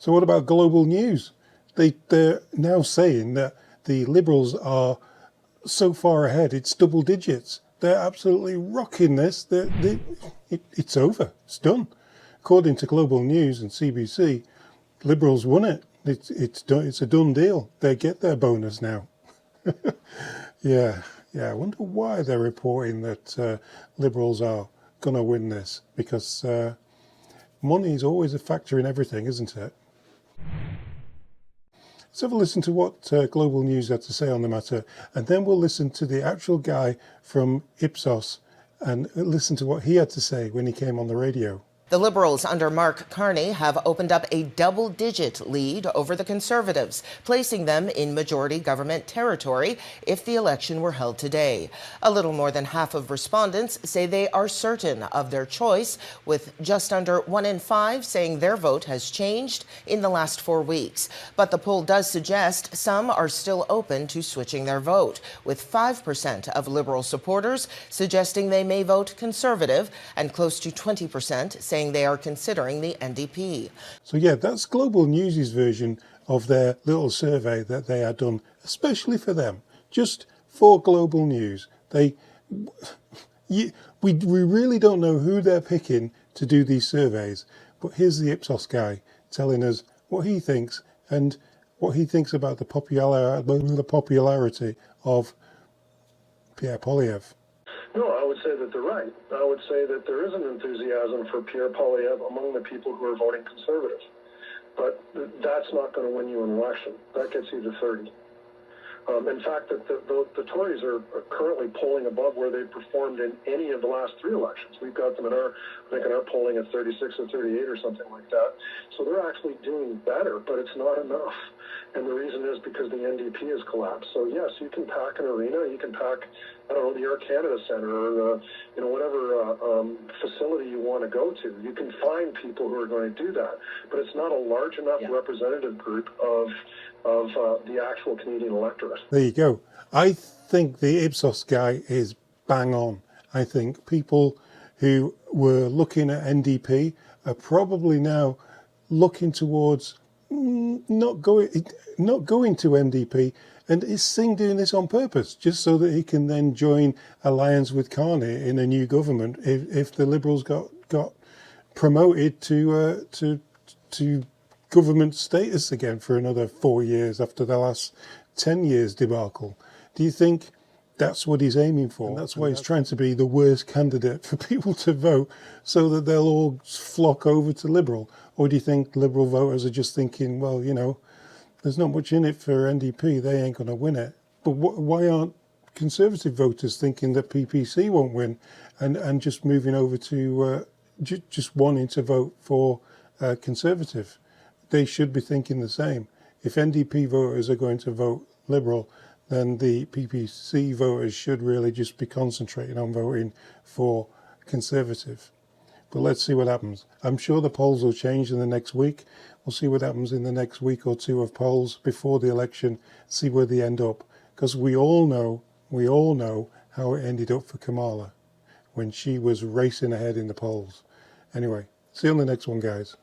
So what about Global News? They're now saying that the Liberals are so far ahead, it's double digits. They're absolutely rocking this. It's over. It's done. According to Global News and CBC, Liberals won it. It's done. It's a done deal. They get their bonus now. Yeah. I wonder why they're reporting that Liberals are going to win this, because money is always a factor in everything, isn't it? Let's have a listen to what Global News had to say on the matter, and then we'll listen to the actual guy from Ipsos and listen to what he had to say when he came on the radio. The Liberals under Mark Carney have opened up a double-digit lead over the Conservatives, placing them in majority government territory if the election were held today. A little more than half of respondents say they are certain of their choice, with just under 1 in 5 saying their vote has changed in the last 4 weeks. But the poll does suggest some are still open to switching their vote, with 5% of Liberal supporters suggesting they may vote Conservative and close to 20% saying they are considering the NDP. So yeah, that's Global News' version of their little survey that they had done, especially for them, just for Global News. We really don't know who they're picking to do these surveys, but here's the Ipsos guy telling us what he thinks and what he thinks about the popularity of Pierre Poilievre. No, I would say that they're right. I would say that there is an enthusiasm for Pierre Poilievre among the people who are voting Conservative. But that's not going to win you an election. That gets you to 30. In fact, the Tories are currently polling above where they performed in any of the last 3 elections. We've got them in our polling at 36 or 38 or something like that. So they're actually doing better, but it's not enough. And the reason is because the NDP has collapsed. So yes, you can pack an arena, you can pack, I don't know, the Air Canada Centre or whatever facility you want to go to. You can find people who are going to do that, but it's not a large enough representative group of the actual Canadian electorate. There you go. I think the Ipsos guy is bang on. I think people who were looking at NDP are probably now looking towards not going to NDP, and is Singh doing this on purpose just so that he can then join alliance with Carney in a new government if the Liberals got promoted to government status again for another 4 years after the last 10 years debacle? Do you think that's what he's aiming for? And that's why he's trying to be the worst candidate for people to vote so that they'll all flock over to Liberal? Or do you think Liberal voters are just thinking, well, there's not much in it for NDP, they ain't going to win it? But why aren't Conservative voters thinking that PPC won't win and just moving over to just wanting to vote for Conservative? They should be thinking the same. If NDP voters are going to vote Liberal, then the PPC voters should really just be concentrating on voting for Conservative. But let's see what happens. I'm sure the polls will change in the next week. We'll see what happens in the next week or 2 of polls before the election, see where they end up. Because we all know how it ended up for Kamala when she was racing ahead in the polls. Anyway, see you on the next one, guys.